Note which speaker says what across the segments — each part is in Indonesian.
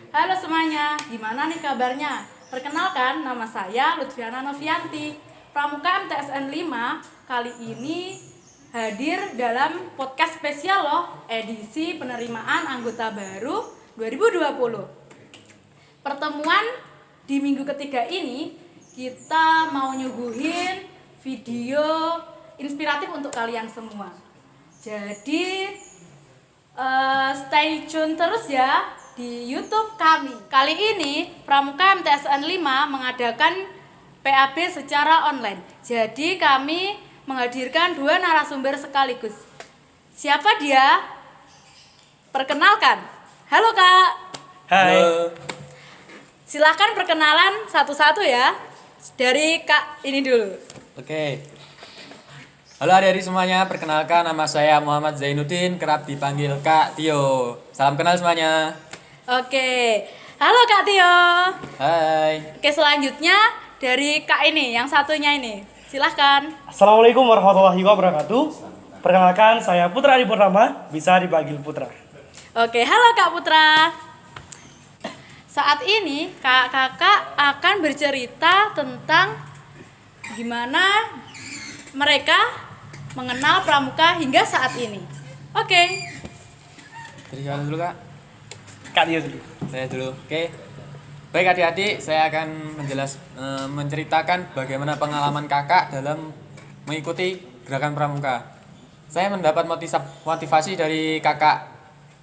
Speaker 1: Halo semuanya, gimana nih kabarnya? Perkenalkan, nama saya Lutfiana Novianti, Pramuka MTSN 5. Kali ini hadir dalam podcast spesial loh, edisi penerimaan anggota baru 2020. Pertemuan di minggu ketiga ini, kita mau nyuguhin video inspiratif untuk kalian semua. Jadi, stay tune terus ya di YouTube kami. Kali ini Pramuka MTSN 5 mengadakan PAB secara online. Jadi kami menghadirkan 2 narasumber sekaligus. Siapa dia? Perkenalkan. Halo Kak.
Speaker 2: Hai.
Speaker 3: Halo.
Speaker 1: Silahkan perkenalan satu-satu ya. Dari Kak ini dulu.
Speaker 3: Oke. Halo adik-adik semuanya, perkenalkan nama saya Muhammad Zainuddin, kerap dipanggil Kak Tio. Salam kenal semuanya.
Speaker 1: Oke. Halo Kak Tio.
Speaker 3: Hai.
Speaker 1: Oke, selanjutnya dari Kak ini, yang satunya ini. Silahkan.
Speaker 2: Assalamualaikum warahmatullahi wabarakatuh. Perkenalkan, saya Putra Adi Purnama, bisa dipanggil Putra.
Speaker 1: Oke, halo Kak Putra. Saat ini kakak akan bercerita tentang gimana mereka mengenal Pramuka hingga saat ini. Oke.
Speaker 3: Jadi kalian dulu Kak.
Speaker 2: Kak Tio dulu.
Speaker 3: Saya dulu. Oke. Baik adik-adik, saya akan menceritakan bagaimana pengalaman kakak dalam mengikuti gerakan Pramuka. Saya mendapat motivasi dari kakak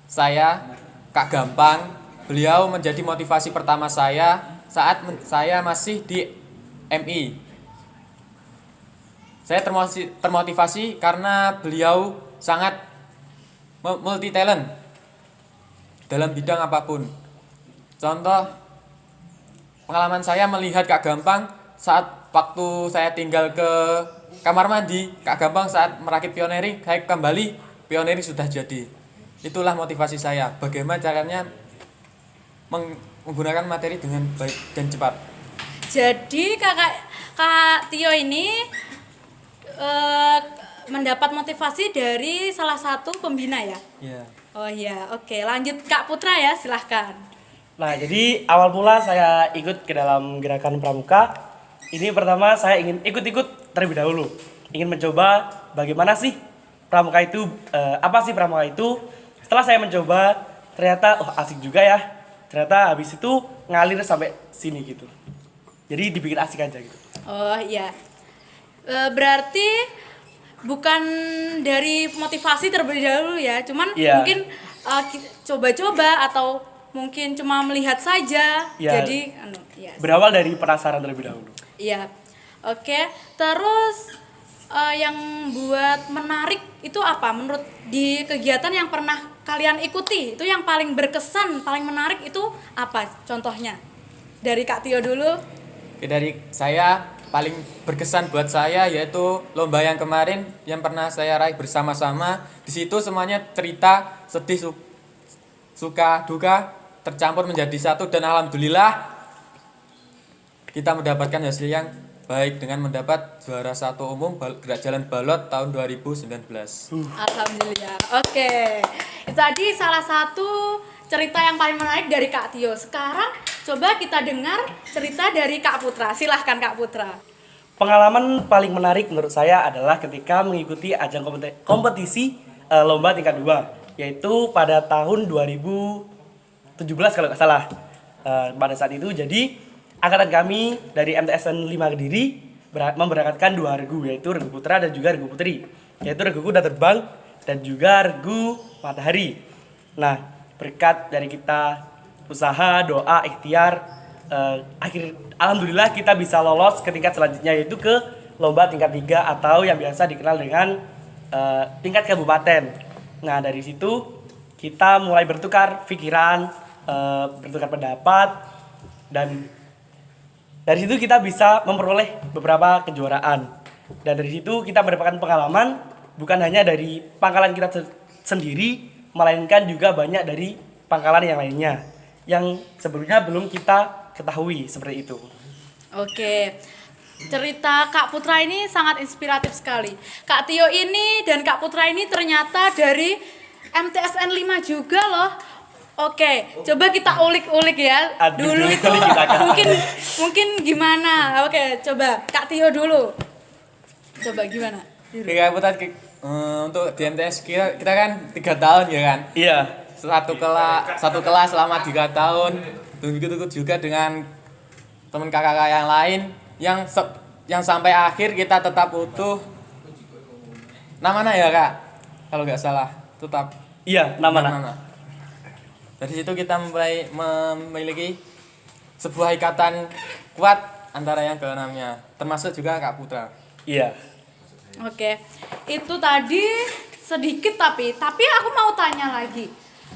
Speaker 3: saya, Kak Gampang. Beliau menjadi motivasi pertama saya saat saya masih di MI. Saya termotivasi karena beliau sangat multi talent dalam bidang apapun. Contoh, pengalaman saya melihat Kak Gampang saat waktu saya tinggal ke kamar mandi, Kak Gampang saat merakit pionering, saya kembali, pionering sudah jadi. Itulah motivasi saya, bagaimana caranya menggunakan materi dengan baik dan cepat.
Speaker 1: Jadi Kak Tio ini mendapat motivasi dari salah satu pembina ya?
Speaker 3: Iya.
Speaker 1: Oh iya, oke. Lanjut Kak Putra ya, silahkan.
Speaker 2: Nah, jadi awal mula saya ikut ke dalam gerakan Pramuka. Ini pertama saya ingin ikut-ikut terlebih dahulu. Ingin mencoba bagaimana sih Pramuka itu, apa sih Pramuka itu. Setelah saya mencoba, ternyata asik juga ya. Ternyata habis itu ngalir sampai sini gitu. Jadi dibikin asik aja gitu.
Speaker 1: Oh iya. Berarti bukan dari motivasi terlebih dahulu ya, cuman
Speaker 2: Iya.
Speaker 1: mungkin coba-coba atau mungkin cuma melihat saja.
Speaker 2: Iya.
Speaker 1: Jadi ya.
Speaker 2: Berawal dari penasaran terlebih dahulu.
Speaker 1: Iya. Oke. Terus yang buat menarik itu apa? Menurut di kegiatan yang pernah kalian ikuti, itu yang paling berkesan, paling menarik itu apa? Contohnya dari Kak Tio dulu.
Speaker 3: Oke, dari saya paling berkesan buat saya yaitu lomba yang kemarin yang pernah saya raih bersama-sama. Di situ semuanya cerita sedih, suka, duka tercampur menjadi satu dan alhamdulillah kita mendapatkan hasil yang baik dengan mendapat juara 1 umum gerak jalan balot tahun 2019.
Speaker 1: Alhamdulillah. Oke. Itu tadi salah satu cerita yang paling menarik dari Kak Tio. Sekarang coba kita dengar cerita dari Kak Putra. Silahkan Kak Putra.
Speaker 2: Pengalaman paling menarik menurut saya adalah ketika mengikuti ajang kompetisi lomba tingkat 2, yaitu pada tahun 2017 kalau nggak salah. Pada saat itu jadi angkatan kami dari MTSN 5 Kediri memberangkatkan 2 regu, yaitu regu putra dan juga regu putri, yaitu regu kuda terbang dan juga regu matahari. Nah, berkat dari kita usaha, doa, ikhtiar, alhamdulillah kita bisa lolos ke tingkat selanjutnya, yaitu ke lomba tingkat 3 atau yang biasa dikenal dengan tingkat kabupaten. Nah, dari situ kita mulai bertukar pikiran, bertukar pendapat, dan dari situ kita bisa memperoleh beberapa kejuaraan. Dan dari situ kita mendapatkan pengalaman bukan hanya dari pangkalan kita sendiri, melainkan juga banyak dari pangkalan yang lainnya yang sebelumnya belum kita ketahui, seperti itu.
Speaker 1: Oke. Cerita Kak Putra ini sangat inspiratif sekali. Kak Tio ini dan Kak Putra ini ternyata dari MTSN 5 juga loh. Oke, coba kita ulik-ulik ya.
Speaker 2: Aduh,
Speaker 1: Dulu itu mungkin gimana? Oke, coba Kak Tio dulu. Coba gimana?
Speaker 3: Kak Putra, untuk di MTS kita kan 3 tahun ya kan?
Speaker 2: Iya.
Speaker 3: Satu kelas selama 3 tahun. Begitu juga dengan teman kakak yang lain yang sampai akhir kita tetap utuh. Namanya ya Kak? Kalau nggak salah, tetap.
Speaker 2: Iya, nama.
Speaker 3: Dari situ kita mulai memiliki sebuah ikatan kuat antara yang keenamnya, termasuk juga Kak Putra.
Speaker 2: Iya.
Speaker 1: Oke. Itu tadi sedikit tapi aku mau tanya lagi.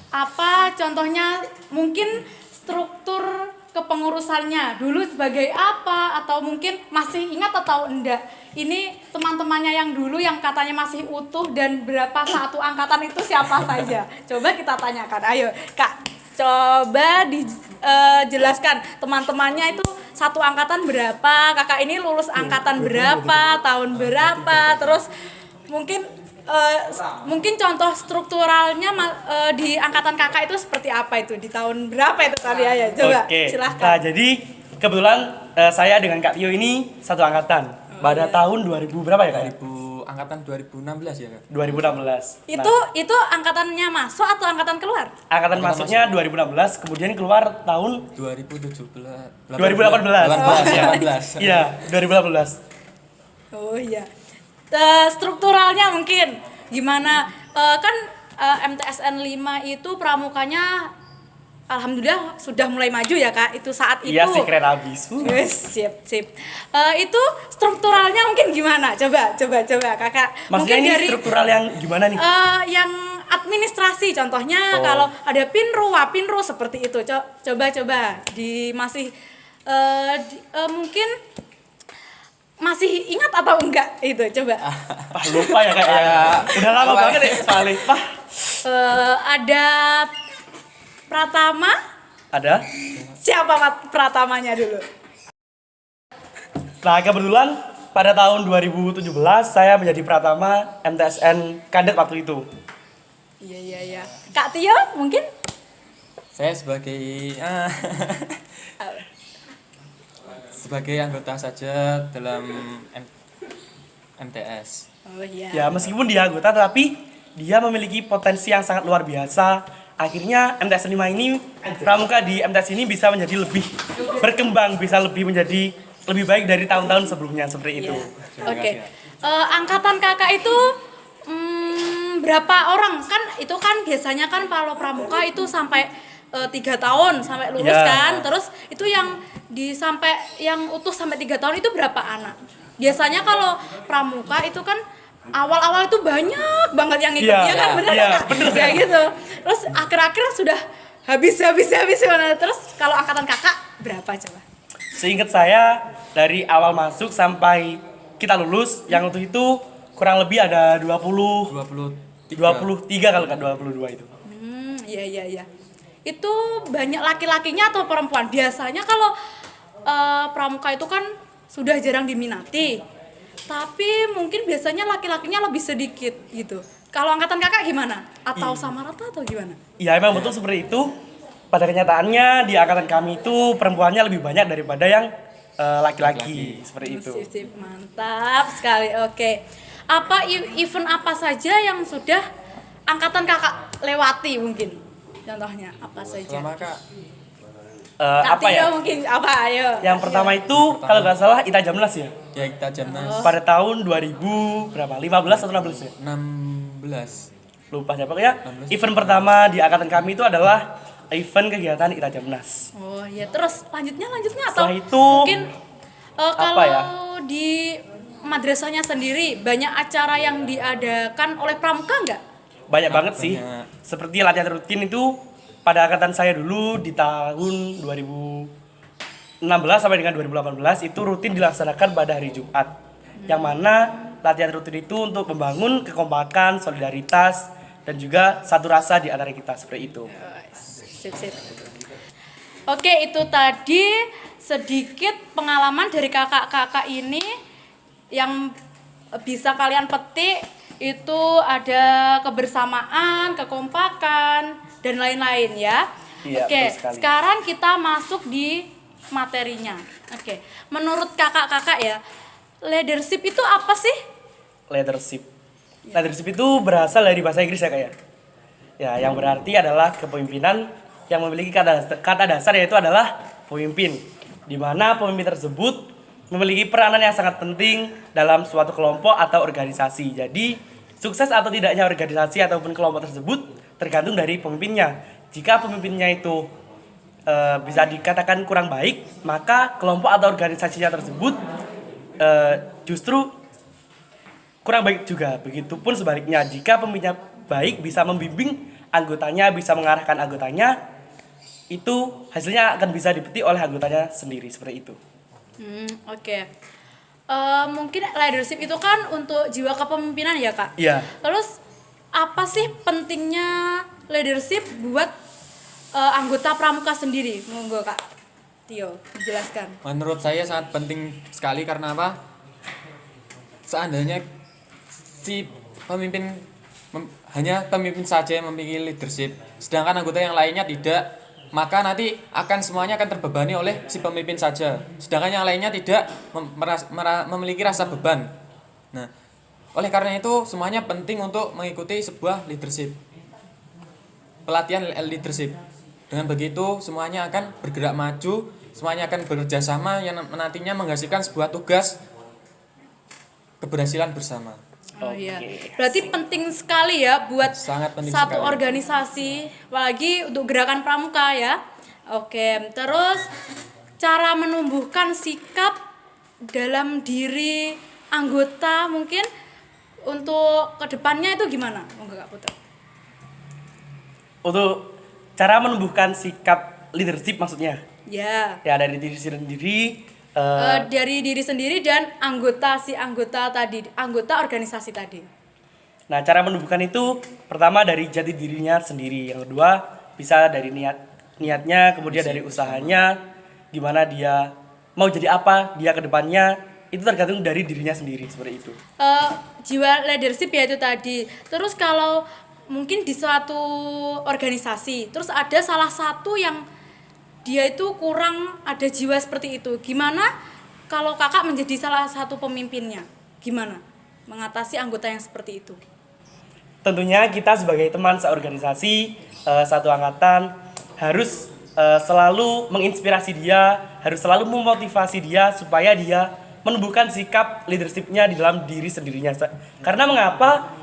Speaker 1: Apa contohnya mungkin struktur kepengurusannya dulu sebagai apa, atau mungkin masih ingat atau enggak? Ini teman-temannya yang dulu yang katanya masih utuh dan berapa satu angkatan itu siapa saja? Coba kita tanyakan. Ayo Kak, coba dijelaskan teman-temannya itu satu angkatan berapa, kakak ini lulus angkatan berapa, tahun berapa, terus mungkin contoh strukturalnya di angkatan kakak itu seperti apa, itu di tahun berapa itu tadi ya? Coba silahkan.
Speaker 2: Nah, jadi kebetulan saya dengan Kak Tio ini satu angkatan pada tahun 2000 berapa ya Kak?
Speaker 3: Angkatan 2016 ya Kak?
Speaker 2: 2016.
Speaker 1: Itu angkatannya masuk atau angkatan keluar?
Speaker 2: Angkatan masuknya 2016, kemudian keluar tahun
Speaker 3: 2018.
Speaker 2: 2018. Iya, 2018.
Speaker 1: Oh iya. Strukturalnya mungkin gimana? Kan MTSN 5 itu pramukanya alhamdulillah sudah mulai maju ya Kak. Itu saat itu.
Speaker 2: Iya sih, keren abis.
Speaker 1: Yes, sip. Itu strukturalnya mungkin gimana? Coba Kakak.
Speaker 2: Maksudnya
Speaker 1: mungkin
Speaker 2: ini
Speaker 1: dari
Speaker 2: struktural yang gimana nih?
Speaker 1: yang administrasi contohnya, kalau ada Pinru, Wapinru seperti itu. Coba masih mungkin masih ingat atau enggak itu, coba.
Speaker 2: Lupa ya kayaknya. Udah lama banget ya soalnya.
Speaker 1: Ada Pratama.
Speaker 2: Ada?
Speaker 1: Siapa Pratamanya dulu?
Speaker 2: Nah, kebetulan pada tahun 2017 saya menjadi Pratama MTSN Kadet waktu itu.
Speaker 1: Iya. Kak Tio mungkin?
Speaker 3: Saya sebagai sebagai anggota saja dalam MTS.
Speaker 1: Oh iya.
Speaker 2: Ya, meskipun dia anggota tapi dia memiliki potensi yang sangat luar biasa. Akhirnya MTSN 5 ini, pramuka di MTS ini bisa menjadi lebih berkembang, bisa lebih menjadi lebih baik dari tahun-tahun sebelumnya seperti itu.
Speaker 1: Oke. Angkatan kakak itu berapa orang? Kan itu kan biasanya kan kalau pramuka itu sampai 3 tahun sampai lulus
Speaker 2: Ya.
Speaker 1: kan. Terus itu yang yang utuh sampai 3 tahun itu berapa anak? Biasanya kalau pramuka itu kan awal-awal itu banyak banget yang ikut,
Speaker 2: Iya,
Speaker 1: ya kan, benar
Speaker 2: iya,
Speaker 1: Kak? Kayak gitu. Terus akhir-akhir sudah habis mana? Terus kalau angkatan kakak berapa coba?
Speaker 2: Seingat saya dari awal masuk sampai kita lulus yang utuh itu kurang lebih ada 23 kalau nggak 22 itu.
Speaker 1: Iya. Itu banyak laki-lakinya atau perempuan? Biasanya kalau pramuka itu kan sudah jarang diminati. Tapi mungkin biasanya laki-lakinya lebih sedikit gitu. Kalau angkatan kakak gimana? Atau sama rata atau gimana?
Speaker 2: Ya emang betul seperti itu. Pada kenyataannya di angkatan kami itu perempuannya lebih banyak daripada yang laki-laki seperti itu.
Speaker 1: Sip, mantap sekali. Oke. Apa event apa saja yang sudah angkatan kakak lewati mungkin? Contohnya apa saja?
Speaker 3: Selama Kak
Speaker 2: Apa
Speaker 1: Tio
Speaker 2: ya?
Speaker 1: mungkin apa? Ayo.
Speaker 2: Yang pertama itu kalau nggak salah Ita Jamnas ya.
Speaker 3: ya kita Jamnas
Speaker 2: Pada tahun 2000 berapa? 15 atau 16 ya?
Speaker 3: 16.
Speaker 2: Lupa siapa ya. Event pertama di angkatan kami itu adalah event kegiatan Ita Jamnas.
Speaker 1: Oh iya, terus lanjutnya atau
Speaker 2: Setelah itu,
Speaker 1: mungkin kalau
Speaker 2: ya?
Speaker 1: di madrasahnya sendiri banyak acara yang diadakan oleh pramuka nggak?
Speaker 2: Banyak banget sih.
Speaker 3: Banyak.
Speaker 2: Seperti latihan rutin itu pada angkatan saya dulu di tahun 2016 sampai dengan 2018 itu rutin dilaksanakan pada hari Jumat. Yang mana latihan rutin itu untuk membangun kekompakan, solidaritas dan juga satu rasa di antara kita seperti itu.
Speaker 1: Sip. Oke, itu tadi sedikit pengalaman dari kakak-kakak ini yang bisa kalian petik. Itu ada kebersamaan, kekompakan, dan lain-lain ya.
Speaker 2: Iya,
Speaker 1: Oke,
Speaker 2: betul sekali.
Speaker 1: sekarang kita masuk di materinya. Oke, menurut kakak-kakak ya, leadership itu apa sih?
Speaker 2: Leadership. Leadership itu berasal dari bahasa Inggris ya kayak. Ya, yang berarti adalah kepemimpinan yang memiliki kata dasar yaitu adalah pemimpin. Di mana pemimpin tersebut memiliki peranan yang sangat penting dalam suatu kelompok atau organisasi. Jadi, sukses atau tidaknya organisasi ataupun kelompok tersebut tergantung dari pemimpinnya. Jika pemimpinnya itu bisa dikatakan kurang baik, maka kelompok atau organisasinya tersebut justru kurang baik juga. Begitupun sebaliknya, jika pemimpinnya baik, bisa membimbing anggotanya, bisa mengarahkan anggotanya, itu hasilnya akan bisa dipetik oleh anggotanya sendiri seperti itu.
Speaker 1: Oke. Mungkin leadership itu kan untuk jiwa kepemimpinan ya Kak?
Speaker 2: Iya.
Speaker 1: Terus apa sih pentingnya leadership buat anggota pramuka sendiri? Monggo Kak Tio, jelaskan.
Speaker 3: Menurut saya sangat penting sekali karena apa? Seandainya si pemimpin hanya pemimpin saja yang memiliki leadership, sedangkan anggota yang lainnya tidak, maka nanti akan semuanya akan terbebani oleh si pemimpin saja. Sedangkan yang lainnya tidak memiliki rasa beban. Nah, oleh karena itu semuanya penting untuk mengikuti sebuah leadership. Pelatihan leadership. Dengan begitu semuanya akan bergerak maju, semuanya akan bekerja sama yang nantinya menghasilkan sebuah tugas keberhasilan bersama.
Speaker 1: Oh iya.
Speaker 2: Oke.
Speaker 1: Berarti penting sekali ya buat
Speaker 3: Sangat penting
Speaker 1: satu
Speaker 3: sekali.
Speaker 1: organisasi, apalagi untuk gerakan pramuka ya. Oke, terus cara menumbuhkan sikap dalam diri anggota mungkin untuk kedepannya itu gimana? Monggo Kak Putra.
Speaker 2: Untuk cara menumbuhkan sikap leadership maksudnya.
Speaker 1: Ya.
Speaker 2: Ya dari diri sendiri.
Speaker 1: Dari diri sendiri dan anggota organisasi tadi.
Speaker 2: Nah, cara menumbuhkan itu pertama dari jati dirinya sendiri. Yang kedua bisa dari niatnya, kemudian dari usahanya, gimana dia mau jadi apa dia ke depannya, itu tergantung dari dirinya sendiri seperti itu.
Speaker 1: Jiwa leadership ya itu tadi. Terus kalau mungkin di suatu organisasi, terus ada salah satu yang dia itu kurang ada jiwa seperti itu. Gimana kalau kakak menjadi salah satu pemimpinnya? Gimana mengatasi anggota yang seperti itu?
Speaker 2: Tentunya kita sebagai teman seorganisasi satu angkatan harus selalu menginspirasi dia, harus selalu memotivasi dia supaya dia menumbuhkan sikap leadership-nya di dalam diri sendirinya. Karena mengapa?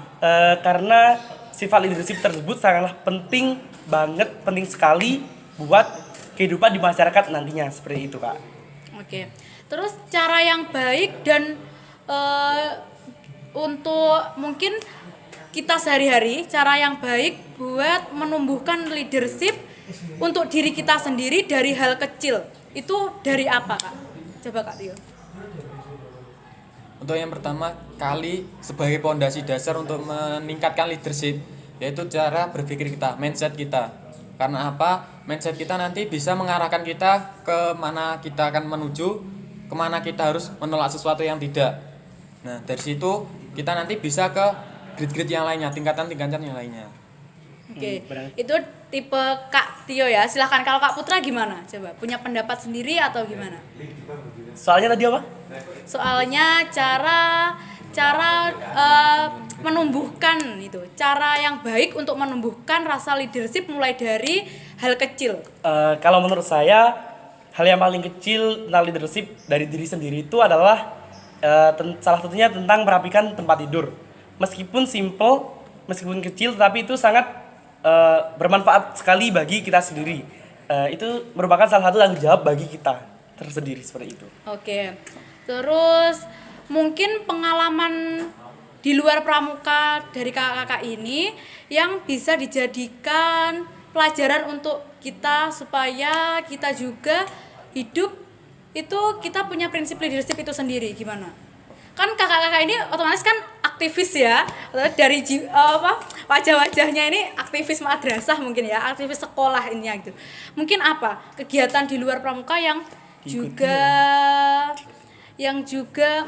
Speaker 2: Karena sifat leadership tersebut sangatlah penting banget, penting sekali buat kehidupan di masyarakat nantinya, seperti itu Kak.
Speaker 1: Oke. Terus cara yang baik dan untuk mungkin kita sehari-hari, cara yang baik buat menumbuhkan leadership untuk diri kita sendiri dari hal kecil. Itu dari apa Kak? Coba Kak Tio.
Speaker 3: Untuk yang pertama kali sebagai pondasi dasar untuk meningkatkan leadership, yaitu cara berpikir kita, mindset kita. Karena apa? Mindset kita nanti bisa mengarahkan kita ke mana kita akan menuju, kemana kita harus menolak sesuatu yang tidak. Nah, dari situ kita nanti bisa ke grade-grade yang lainnya, tingkatan-tingkatan yang lainnya.
Speaker 1: Oke, itu tipe Kak Tio ya. Silahkan kalau Kak Putra gimana? Coba punya pendapat sendiri atau gimana?
Speaker 2: Soalnya tadi apa?
Speaker 1: Soalnya cara menumbuhkan itu, cara yang baik untuk menumbuhkan rasa leadership mulai dari hal kecil.
Speaker 2: Kalau menurut saya, hal yang paling kecil tentang leadership dari diri sendiri itu adalah salah satunya tentang merapikan tempat tidur. Meskipun simple, meskipun kecil, tapi itu sangat bermanfaat sekali bagi kita sendiri. Itu merupakan salah satu tanggung jawab bagi kita tersendiri, seperti itu.
Speaker 1: Oke. Terus mungkin pengalaman di luar pramuka dari kakak-kakak ini yang bisa dijadikan pelajaran untuk kita supaya kita juga hidup itu kita punya prinsip leadership itu sendiri. Gimana? Kan kakak-kakak ini otomatis kan aktivis ya, dari wajah-wajahnya ini aktivis madrasah mungkin ya, aktivis sekolah ini gitu. Mungkin apa kegiatan di luar pramuka yang juga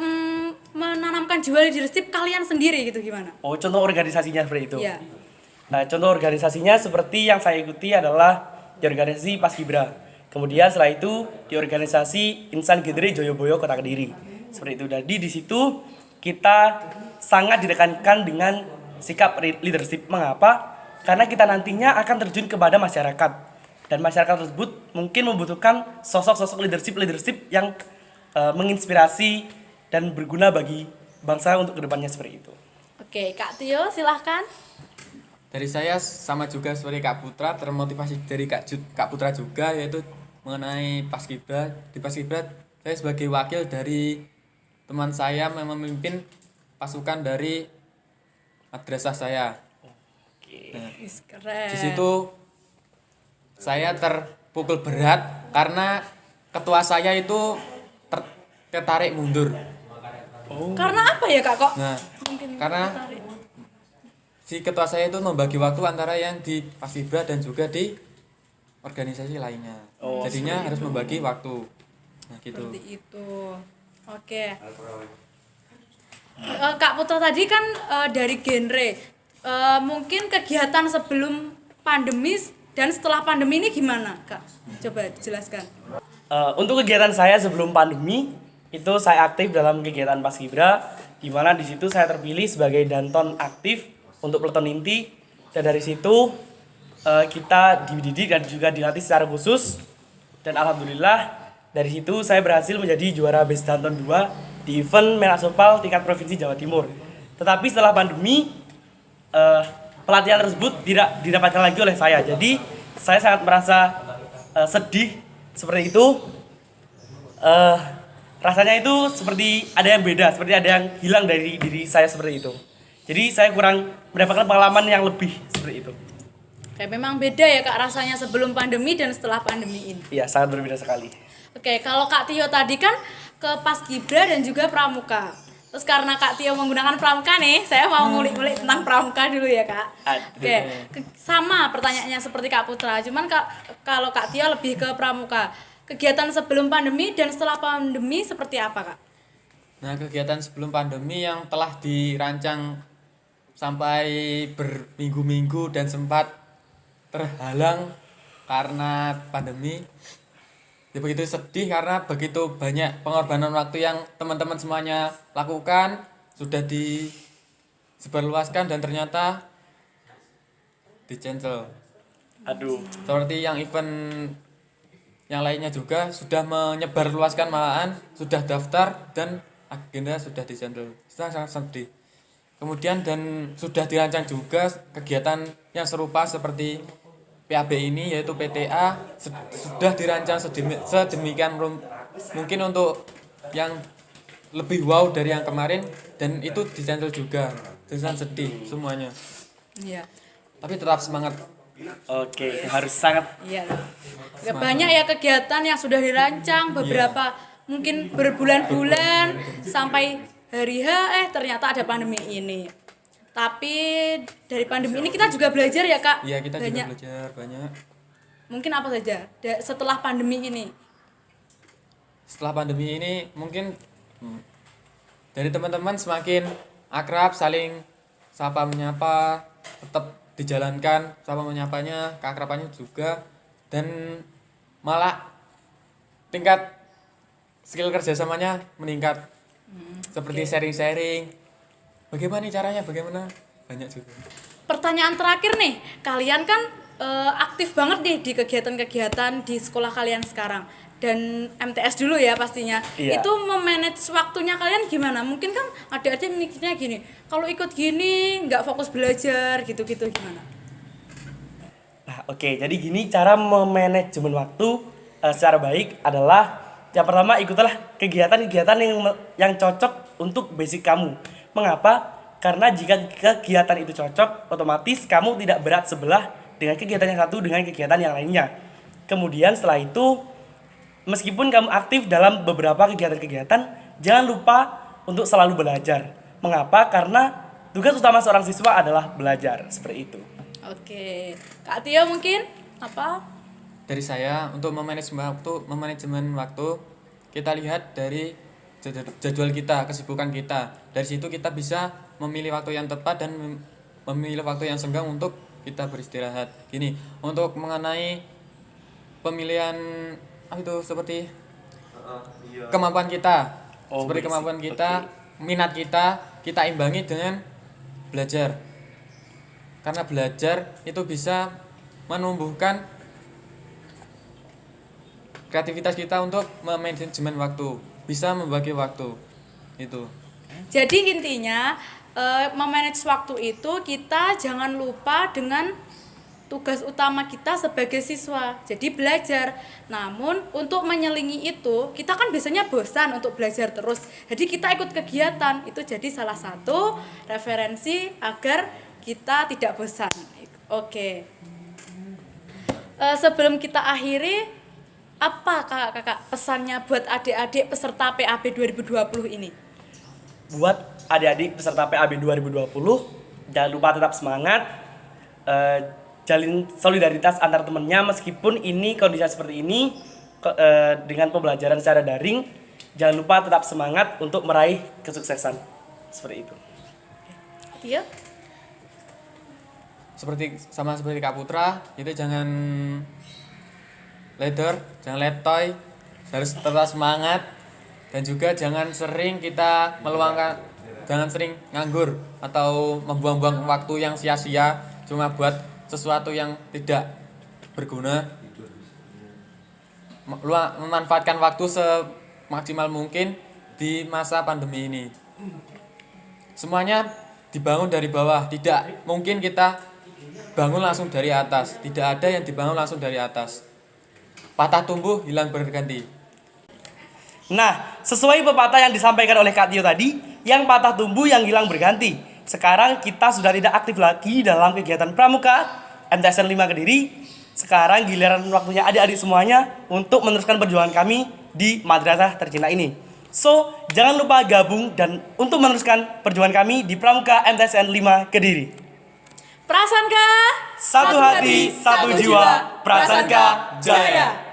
Speaker 1: menanamkan jiwa leadership kalian sendiri gitu, gimana?
Speaker 2: Oh, contoh organisasinya seperti itu.
Speaker 1: Iya.
Speaker 2: Nah, contoh organisasinya seperti yang saya ikuti adalah di organisasi Paskibra. Kemudian setelah itu di organisasi Insan Genre Joyoboyo Kota Kediri. Seperti itu. Jadi di situ kita sangat ditekankan dengan sikap leadership. Mengapa? Karena kita nantinya akan terjun kepada masyarakat. Dan masyarakat tersebut mungkin membutuhkan sosok-sosok leadership yang menginspirasi dan berguna bagi bangsa untuk kedepannya, seperti itu.
Speaker 1: Oke, Kak Tio silahkan.
Speaker 3: Dari saya sama juga seperti Kak Putra, termotivasi dari Kak Putra juga, yaitu mengenai Paskibra. Di Paskibra saya sebagai wakil dari teman saya yang memimpin pasukan dari madrasah saya. Nah,
Speaker 1: Keren.
Speaker 3: di situ saya terpukul berat karena ketua saya itu tertarik mundur.
Speaker 1: Karena apa ya Kak kok?
Speaker 3: Nah,
Speaker 1: Mungkin
Speaker 3: karena
Speaker 1: tertarik.
Speaker 3: si ketua saya itu membagi waktu antara yang di Paskibra dan juga di organisasi lainnya. Jadinya harus membagi waktu. Nah, gitu.
Speaker 1: Seperti itu. Oke. Kak Putra tadi kan dari genre. Mungkin kegiatan sebelum pandemi dan setelah pandemi ini gimana, Kak? Coba dijelaskan.
Speaker 2: Untuk kegiatan saya sebelum pandemi itu saya aktif dalam kegiatan Paskibra, di mana di situ saya terpilih sebagai danton aktif untuk peleton inti, dan dari situ kita dididik dan juga dilatih secara khusus, dan alhamdulillah dari situ saya berhasil menjadi juara best danton 2 di event Menasopal tingkat provinsi Jawa Timur. Tetapi setelah pandemi pelatihan tersebut tidak didapatkan lagi oleh saya, jadi saya sangat merasa sedih seperti itu. Rasanya itu seperti ada yang beda, seperti ada yang hilang dari diri saya, seperti itu. Jadi saya kurang mendapatkan pengalaman yang lebih seperti itu.
Speaker 1: Kayak memang beda ya Kak rasanya sebelum pandemi dan setelah pandemi ini.
Speaker 2: Iya, sangat berbeda sekali.
Speaker 1: Oke, kalau Kak Tio tadi kan ke Paskibra dan juga Pramuka. Terus karena Kak Tio menggunakan Pramuka nih, saya mau ngulik-ngulik tentang Pramuka dulu ya Kak. Oke, sama pertanyaannya seperti Kak Putra, cuman kalau Kak Tio lebih ke Pramuka. Kegiatan sebelum pandemi dan setelah pandemi seperti apa Kak?
Speaker 3: Nah, kegiatan sebelum pandemi yang telah dirancang sampai berminggu-minggu dan sempat terhalang karena pandemi, ya begitu sedih karena begitu banyak pengorbanan waktu yang teman-teman semuanya lakukan sudah disebarluaskan dan ternyata di-cancel.
Speaker 2: Aduh.
Speaker 3: Seperti yang event yang lainnya juga sudah menyebarluaskan malahan, sudah daftar dan agenda sudah disendel. Sangat sedih. Kemudian dan sudah dirancang juga kegiatan yang serupa seperti PAB ini, yaitu PTA sudah dirancang sedemikian mungkin untuk yang lebih wow dari yang kemarin, dan itu disendel juga. Sangat sedih semuanya.
Speaker 1: Iya.
Speaker 3: Tapi tetap semangat.
Speaker 2: Oke, harus sangat.
Speaker 1: Iya. Banyak ya kegiatan yang sudah dirancang beberapa mungkin berbulan-bulan sampai hari H ternyata ada pandemi ini. Tapi dari pandemi ini kita juga belajar ya, Kak.
Speaker 3: Iya, kita
Speaker 1: banyak.
Speaker 3: juga belajar banyak.
Speaker 1: Mungkin apa saja setelah pandemi ini?
Speaker 3: Setelah pandemi ini mungkin dari teman-teman semakin akrab, saling sapa menyapa, tetap dijalankan sapa menyapanya, keakrabannya juga, dan malah tingkat skill kerjasamanya meningkat. Seperti sharing-sharing, bagaimana nih caranya, bagaimana, banyak juga.
Speaker 1: Pertanyaan terakhir nih, kalian kan aktif banget nih di kegiatan-kegiatan di sekolah kalian sekarang, dan MTS dulu ya pastinya.
Speaker 2: Iya.
Speaker 1: Itu memanage waktunya kalian gimana? Mungkin kan ada mikirnya gini, kalau ikut gini nggak fokus belajar gitu-gitu, gimana?
Speaker 2: Nah, oke, jadi gini cara memanajemen waktu secara baik adalah yang pertama ikutlah kegiatan-kegiatan yang cocok untuk basic kamu. Mengapa? Karena jika kegiatan itu cocok, otomatis kamu tidak berat sebelah dengan kegiatan yang satu dengan kegiatan yang lainnya. Kemudian setelah itu, meskipun kamu aktif dalam beberapa kegiatan-kegiatan, jangan lupa untuk selalu belajar. Mengapa? Karena tugas utama seorang siswa adalah belajar. Seperti itu.
Speaker 1: Oke, Kak Tio mungkin apa?
Speaker 3: Dari saya, untuk memanajemen waktu, kita lihat dari jadwal kita, kesibukan kita. Dari situ kita bisa memilih waktu yang tepat dan memilih waktu yang senggang untuk kita beristirahat. Gini, untuk mengenai pemilihan itu seperti kemampuan kita, seperti
Speaker 2: basic.
Speaker 3: kemampuan kita, minat kita imbangi dengan belajar. Karena belajar itu bisa menumbuhkan kreativitas kita untuk memanajemen waktu, bisa membagi waktu itu.
Speaker 1: Jadi intinya memanage waktu itu kita jangan lupa dengan tugas utama kita sebagai siswa, jadi belajar. Namun untuk menyelingi itu kita kan biasanya bosan untuk belajar terus, jadi kita ikut kegiatan itu jadi salah satu referensi agar kita tidak bosan. Oke. Sebelum kita akhiri, apa kakak pesannya buat adik-adik peserta PAB 2020 ini?
Speaker 2: Buat adik-adik peserta PAB 2020, jangan lupa tetap semangat, jalin solidaritas antar temennya meskipun ini kondisi seperti ini, dengan pembelajaran secara daring. Jangan lupa tetap semangat untuk meraih kesuksesan. Seperti itu.
Speaker 1: Iya.
Speaker 3: Seperti Kak Putra, itu jangan jangan letoy, harus tetap semangat, dan juga jangan sering kita jangan sering nganggur atau membuang-buang waktu yang sia-sia cuma buat sesuatu yang tidak berguna. Memanfaatkan waktu semaksimal mungkin di masa pandemi ini. Semuanya dibangun dari bawah, tidak mungkin kita bangun langsung dari atas, tidak ada yang dibangun langsung dari atas. Patah tumbuh, hilang berganti.
Speaker 2: Nah, sesuai pepatah yang disampaikan oleh Kak Tio tadi, yang patah tumbuh, yang hilang berganti. Sekarang kita sudah tidak aktif lagi dalam kegiatan pramuka MTSN 5 Kediri. Sekarang giliran waktunya adik-adik semuanya untuk meneruskan perjuangan kami di madrasah tercinta ini. So, jangan lupa gabung dan untuk meneruskan perjuangan kami di pramuka MTSN 5 Kediri.
Speaker 1: Prasangka
Speaker 2: Satu hati, satu jiwa, Prasangka Jaya.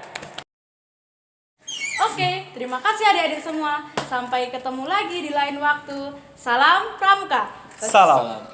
Speaker 1: Oke, terima kasih adik-adik semua. Sampai ketemu lagi di lain waktu. Salam Pramuka.
Speaker 2: Salam.